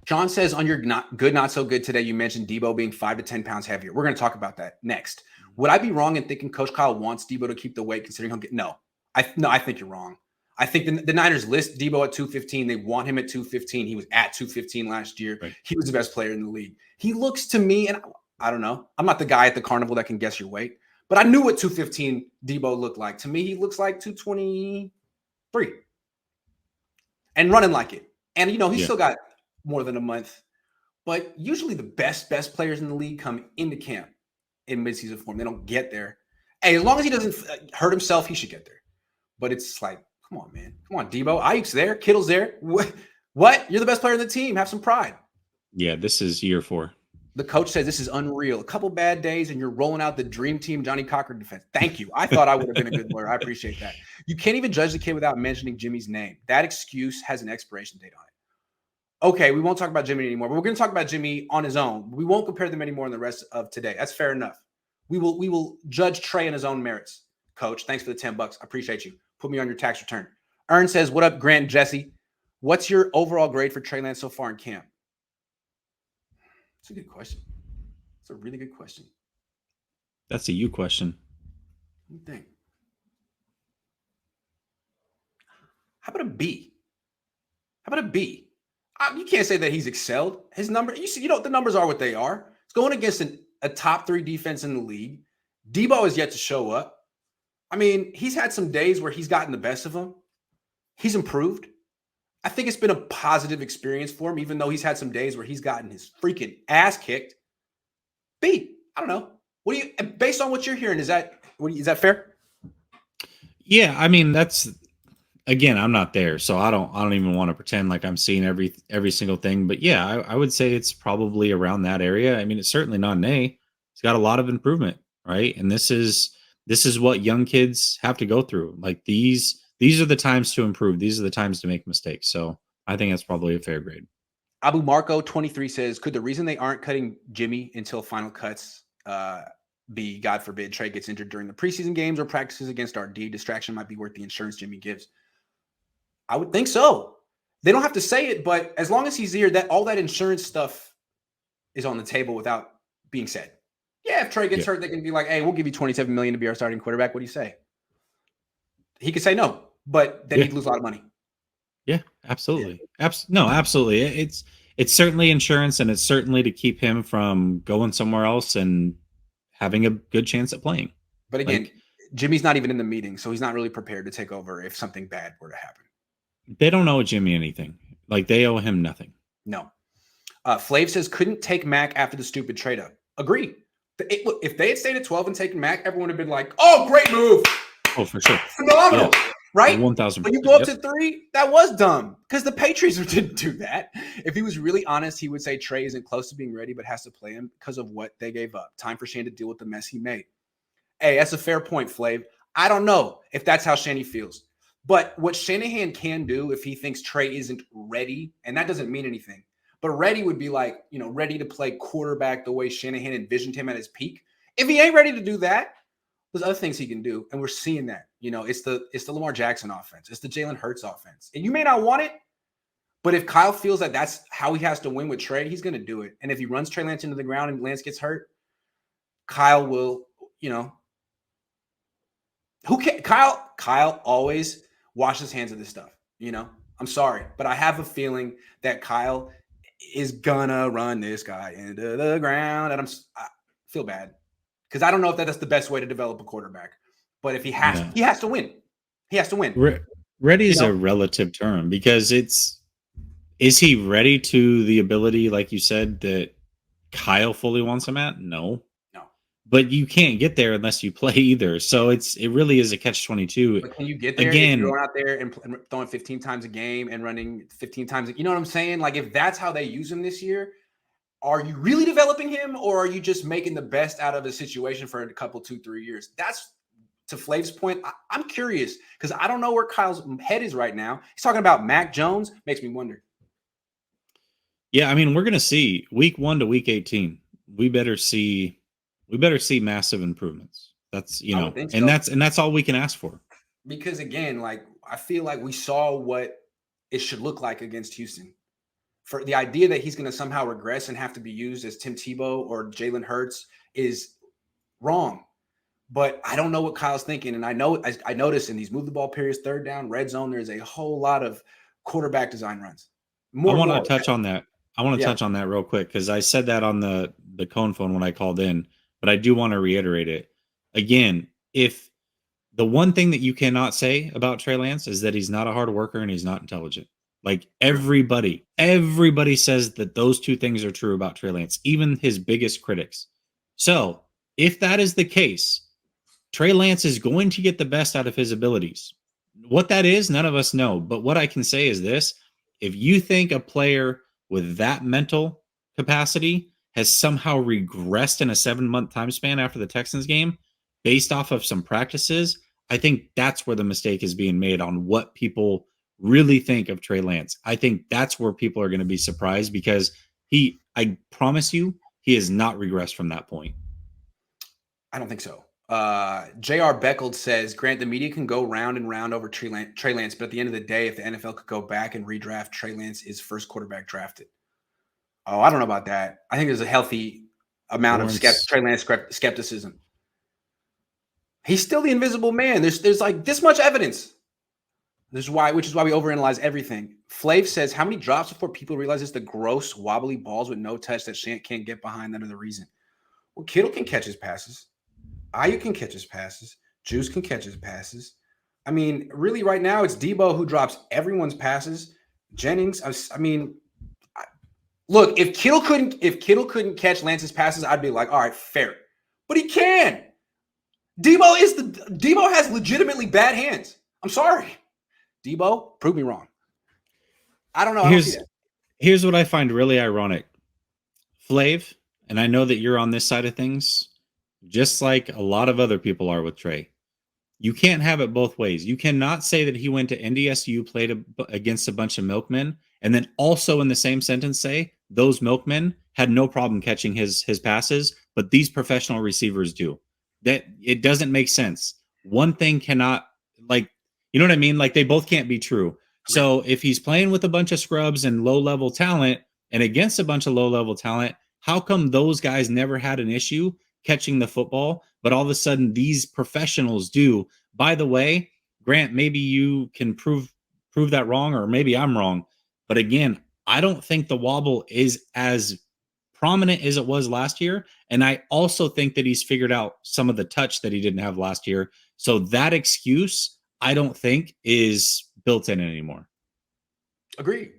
Sean says on your not so good today, you mentioned Debo being 5 to 10 pounds heavier. We're going to talk about that next. Would I be wrong in thinking Coach Kyle wants Debo to keep the weight considering he'll get? No, I think you're wrong. I think the Niners list Debo at 215. They want him at 215. He was at 215 last year. Right. He was the best player in the league. He looks to me, and I don't know. I'm not the guy at the carnival that can guess your weight, but I knew what 215 Debo looked like. To me, he looks like 223 and running like it. And, he's still got more than a month. But usually the best players in the league come into camp in midseason form. They don't get there. Hey, as long as he doesn't hurt himself, he should get there. But it's like, come on, man. Come on, Debo. Ayuk's there. Kittle's there. What? You're the best player in the team. Have some pride. Yeah, this is year 4. The coach says this is unreal. A couple bad days and you're rolling out the dream team Johnny Cochran defense. Thank you. I thought I would have been a good lawyer. I appreciate that. You can't even judge the kid without mentioning Jimmy's name. That excuse has an expiration date on it. Okay, we won't talk about Jimmy anymore, but we're going to talk about Jimmy on his own. We won't compare them anymore in the rest of today. That's fair enough. We will judge Trey on his own merits. Coach, thanks for the $10. I appreciate you. Put me on your tax return. Ern says, what up, Grant and Jessie? What's your overall grade for Trey Lance so far in camp? That's a good question. It's a really good question. That's a you question. What do you think? How about a B? How about a B? You can't say that he's excelled. His number, the numbers are what they are. It's going against a top 3 defense in the league. Debo has yet to show up. I mean, he's had some days where he's gotten the best of him. He's improved. I think it's been a positive experience for him, even though he's had some days where he's gotten his freaking ass kicked. B, I don't know. What do you, based on what you're hearing, is that fair? Yeah, I mean, again, I'm not there, so I don't even want to pretend like I'm seeing every single thing. But yeah, I would say it's probably around that area. I mean, it's certainly not an A. He's got a lot of improvement, right? And this is what young kids have to go through. Like these are the times to improve. These are the times to make mistakes. So I think that's probably a fair grade. Abu Marco 23 says, could the reason they aren't cutting Jimmy until final cuts be, God forbid, Trey gets injured during the preseason games or practices against our D? Distraction might be worth the insurance Jimmy gives. I would think so. They don't have to say it, but as long as he's here, that all that insurance stuff is on the table without being said. Yeah, if Trey gets hurt, they can be like, hey, we'll give you $27 million to be our starting quarterback. What do you say? He could say no, but then he'd lose a lot of money. Yeah, absolutely. No, absolutely. It's certainly insurance, and it's certainly to keep him from going somewhere else and having a good chance at playing. But again, Jimmy's not even in the meeting, so he's not really prepared to take over if something bad were to happen. They don't owe Jimmy anything. Like, they owe him nothing. No. Flav says, couldn't take Mac after the stupid trade up. Agree. Look, if they had stayed at 12 and taken Mac, everyone would have been like, oh, great move. Oh, for sure. Phenomenal. Yeah. Right? 1,000%. When you go up to 3, that was dumb because the Patriots didn't do that. If he was really honest, he would say Trey isn't close to being ready, but has to play him because of what they gave up. Time for Shane to deal with the mess he made. Hey, that's a fair point, Flav. I don't know if that's how Shanny feels. But what Shanahan can do if he thinks Trey isn't ready, and that doesn't mean anything, but ready would be like, ready to play quarterback the way Shanahan envisioned him at his peak. If he ain't ready to do that, there's other things he can do, and we're seeing that. It's the Lamar Jackson offense. It's the Jalen Hurts offense. And you may not want it, but if Kyle feels that that's how he has to win with Trey, he's going to do it. And if he runs Trey Lance into the ground and Lance gets hurt, Kyle will, Kyle always washes hands of this stuff. I'm sorry, but I have a feeling that Kyle is gonna run this guy into the ground, and I feel bad because I don't know if that's the best way to develop a quarterback. But if he has to win. He has to win. Ready is a relative term because is he ready to the ability, like you said, that Kyle fully wants him at? No. But you can't get there unless you play either. So it really is a catch-22. But can you get there if you're going out there and throwing 15 times a game and running 15 times? You know what I'm saying? Like, if that's how they use him this year, are you really developing him, or are you just making the best out of a situation for a couple, 2-3 years? That's, to Flav's point, I'm curious because I don't know where Kyle's head is right now. He's talking about Mac Jones. Makes me wonder. Yeah, I mean, we're going to see week 1 to week 18. We better see massive improvements. That's, and that's all we can ask for. Because again, like, I feel like we saw what it should look like against Houston for the idea that he's going to somehow regress and have to be used as Tim Tebow or Jalen Hurts is wrong. But I don't know what Kyle's thinking. And I noticed in these move the ball periods, third down, red zone, there's a whole lot of quarterback design runs. I want to touch on that. I want to Yeah. touch on that real quick because I said that on the Cohn phone when I called in, but I do want to reiterate it. Again, if the one thing that you cannot say about Trey Lance is that he's not a hard worker and he's not intelligent. Like everybody says that those two things are true about Trey Lance, even his biggest critics. So if that is the case, Trey Lance is going to get the best out of his abilities. What that is, none of us know. But what I can say is this: if you think a player with that mental capacity has somehow regressed in a 7-month time span after the Texans game based off of some practices, I think that's where the mistake is being made on what people really think of Trey Lance. I think that's where people are going to be surprised because I promise you, he has not regressed from that point. I don't think so. J.R. Beckles says, Grant, the media can go round and round over Trey Lance, but at the end of the day, if the NFL could go back and redraft, Trey Lance is first quarterback drafted. Oh, I don't know about that. I think there's a healthy amount of Trey Lance skepticism. He's still the invisible man. There's like this much evidence. Which is why we overanalyze everything. Flav says, how many drops before people realize it's the gross wobbly balls with no touch that Shant can't get behind? That are the reason. Well, Kittle can catch his passes. Ayuk can catch his passes. Juice can catch his passes. I mean, really, right now it's Debo who drops everyone's passes. Jennings. Look, if Kittle couldn't catch Lance's passes, I'd be like, all right, fair. But he can. Debo has legitimately bad hands. I'm sorry. Debo, prove me wrong. I don't know. Here's what I find really ironic. Flav, and I know that you're on this side of things, just like a lot of other people are with Trey. You can't have it both ways. You cannot say that he went to NDSU, played against a bunch of milkmen, and then also in the same sentence say those milkmen had no problem catching his passes, but these professional receivers do. That it doesn't make sense. One thing cannot, like, you know what I mean? Like, they both can't be true. So if he's playing with a bunch of scrubs and low-level talent and against a bunch of low-level talent, how come those guys never had an issue catching the football, but all of a sudden these professionals do? By the way, Grant, maybe you can prove that wrong, or maybe I'm wrong. But again, I don't think the wobble is as prominent as it was last year. And I also think that he's figured out some of the touch that he didn't have last year. So that excuse, I don't think, is built in anymore. Agreed.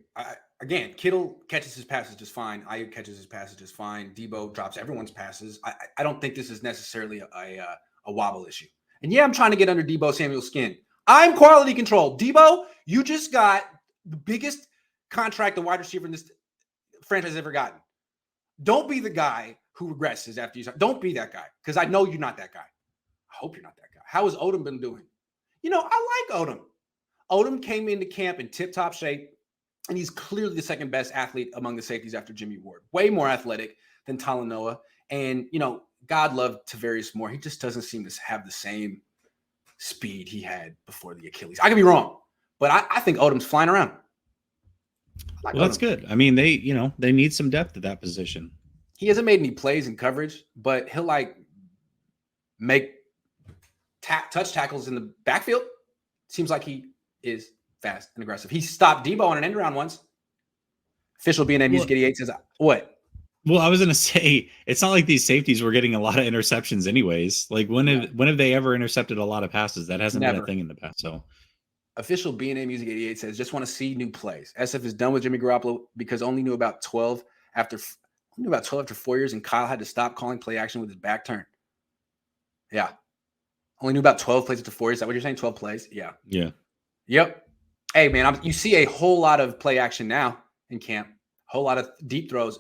Again, Kittle catches his passes just fine. Ayuk catches his passes just fine. Debo drops everyone's passes. I don't think this is necessarily a wobble issue. And yeah, I'm trying to get under Debo Samuel's skin. I'm quality control. Debo, you just got the biggest contract the wide receiver in this franchise has ever gotten. Don't be the guy who regresses after you start. Don't be that guy, because I know you're not that guy. I hope you're not that guy. How has Odom been doing? You know, I like Odom. Odom came into camp in tip-top shape, and he's clearly the second best athlete among the safeties after Jimmy Ward. Way more athletic than Talanoa. And, you know, God love Tavarius Moore. He just doesn't seem to have the same speed he had before the Achilles. I could be wrong, but I think Odom's flying around. Well, that's good. I mean, they need some depth at that position. He hasn't made any plays in coverage, but he'll like make touch tackles in the backfield. Seems like he is fast and aggressive. He stopped Debo on an end around once. Official BNA Music 88 says, what? Well, I was going to say, it's not like these safeties were getting a lot of interceptions anyways. Like, when have they ever intercepted a lot of passes? That hasn't been a thing in the past. So, Official BNA Music 88 says, just want to see new plays. SF is done with Jimmy Garoppolo because only knew about 12 after 4 years, and Kyle had to stop calling play action with his back turned. Yeah. Only knew about 12 plays after 4 years. Is that what you're saying? 12 plays? Yeah. Yeah. Yep. Hey, man, you see a whole lot of play action now in camp. A whole lot of deep throws.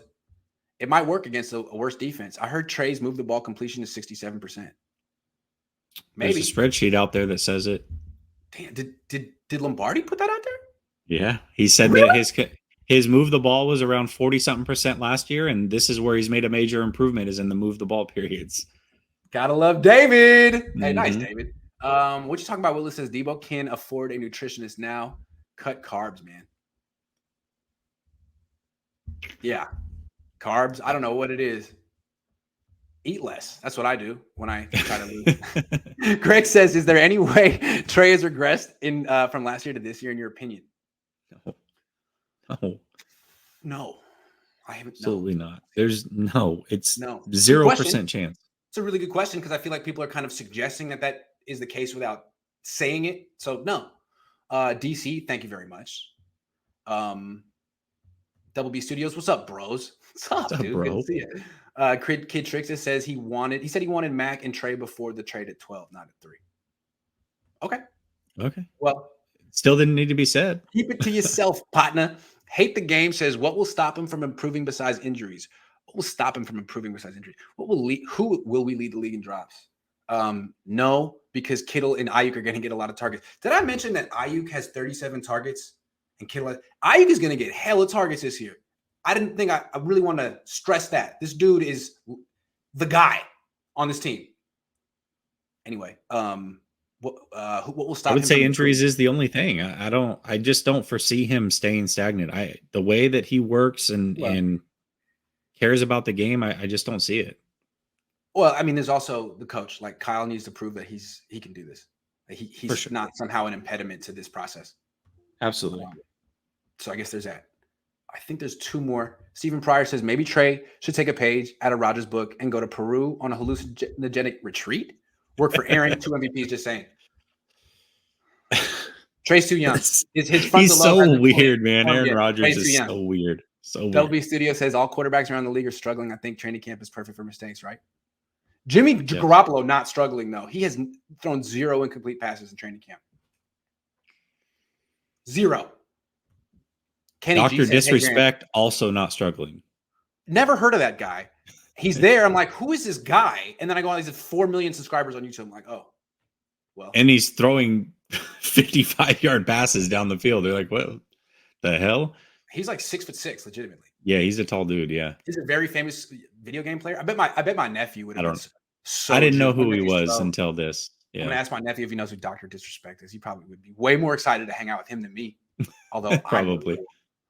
It might work against a worse defense. I heard Trey's move the ball completion to 67%. Maybe. There's a spreadsheet out there that says it. Damn, did Lombardi put that out there? Yeah. He said that his move the ball was around 40-something% last year, and this is where he's made a major improvement, is in the move the ball periods. Gotta love David. Mm-hmm. Hey, nice, David. What you talking about? Willis says Debo can afford a nutritionist now. Cut carbs, man. Yeah. Carbs. I don't know what it is. Eat less. That's what I do when I try to lose. Greg says, is there any way Trey has regressed in from last year to this year, in your opinion? No. No. I haven't. Absolutely No. not. There's no. It's No. 0% chance. It's a really good question because I feel like people are kind of suggesting that is the case without saying it. So no. DC, thank you very much. Double B Studios, what's up, bros? What's up, dude? Bro? Good to see you. Kid Trixie says he said he wanted Mac and Trey before the trade at 12, not at 3. Okay. Well, still didn't need to be said. Keep it to yourself, partner. Hate the game says, what will stop him from improving besides injuries? What will stop him from improving besides injuries? Who will we lead the league in drops? No, because Kittle and Ayuk are going to get a lot of targets. Did I mention that Ayuk has 37 targets and Kittle Ayuk is going to get hella targets this year? I didn't think I really want to stress that. This dude is the guy on this team. Anyway, what will stop him? I would say injuries is the only thing. I just don't foresee him staying stagnant. The way that he works and cares about the game, I just don't see it. Well, I mean, there's also the coach. Like Kyle needs to prove that he can do this. He's sure. not somehow an impediment to this process. Absolutely. So I guess there's that. I think there's 2 more. Stephen Pryor says maybe Trey should take a page out of Rogers' book and go to Peru on a hallucinogenic retreat. Work for Aaron. 2 MVPs. Just saying. Trey's too young. He's so weird, man. Aaron Rodgers is so weird. So weird. Double B Studio says all quarterbacks around the league are struggling. I think training camp is perfect for mistakes, right? Jimmy Garoppolo not struggling, though. He has thrown 0 incomplete passes in training camp. 0. Kenny Dr. Disrespect also not struggling. Never heard of that guy. He's there. I'm like, who is this guy? And then I go, he's at 4 million subscribers on YouTube. I'm like, oh, well. And he's throwing 55-yard passes down the field. They're like, what the hell? He's like 6'6", legitimately. Yeah, he's a tall dude. Yeah, he's a very famous video game player. I bet my nephew would have. I didn't know who he was until this. Yeah. I'm gonna ask my nephew if he knows who Dr. Disrespect is. He probably would be way more excited to hang out with him than me. Although probably.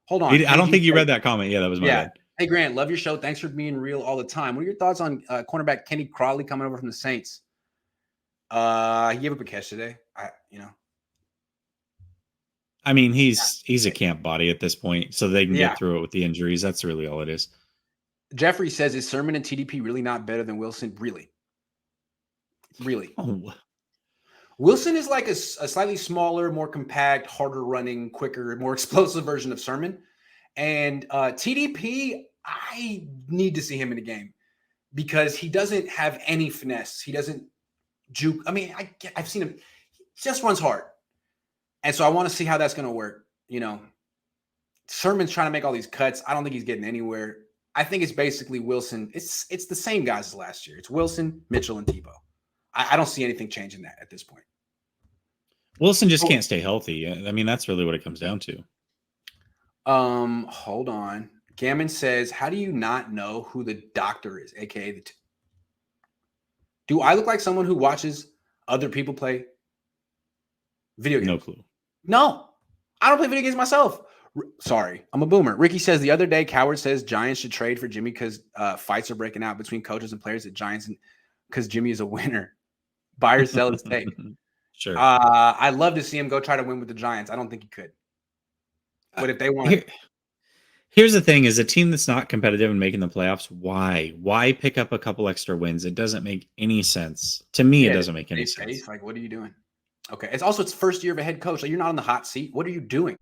Hold on. I don't think you read that comment. Yeah, that was my bad. Hey Grant, love your show. Thanks for being real all the time. What are your thoughts on cornerback Kenny Crawley coming over from the Saints? He gave up a catch today. I mean, he's a camp body at this point, so they can get through it with the injuries. That's really all it is. Jeffrey says, is Sermon and TDP really not better than Wilson? Really? Oh. Wilson is like a slightly smaller, more compact, harder running, quicker, more explosive version of Sermon. And TDP, I need to see him in a game because he doesn't have any finesse. He doesn't juke. I mean, I've seen him. He just runs hard. And so I want to see how that's going to work. Sermon's trying to make all these cuts. I don't think he's getting anywhere. I think it's basically Wilson. It's the same guys as last year. It's Wilson, Mitchell, and Tebow. I don't see anything changing that at this point. Wilson just can't stay healthy. I mean, that's really what it comes down to. Hold on. Gammon says, how do you not know who the doctor is, aka do I look like someone who watches other people play video games? No clue. No, I don't play video games myself. Sorry, I'm a boomer. Ricky says the other day, Coward says Giants should trade for Jimmy because fights are breaking out between coaches and players at Giants because Jimmy is a winner. Buy or sell his take. Sure. I'd love to see him go try to win with the Giants. I don't think he could. But if they want here's the thing: is a team that's not competitive and making the playoffs. Why pick up a couple extra wins? It doesn't make any sense to me. It doesn't make any sense. Like, what are you doing? Okay. It's first year of a head coach. Like, you're not on the hot seat. What are you doing?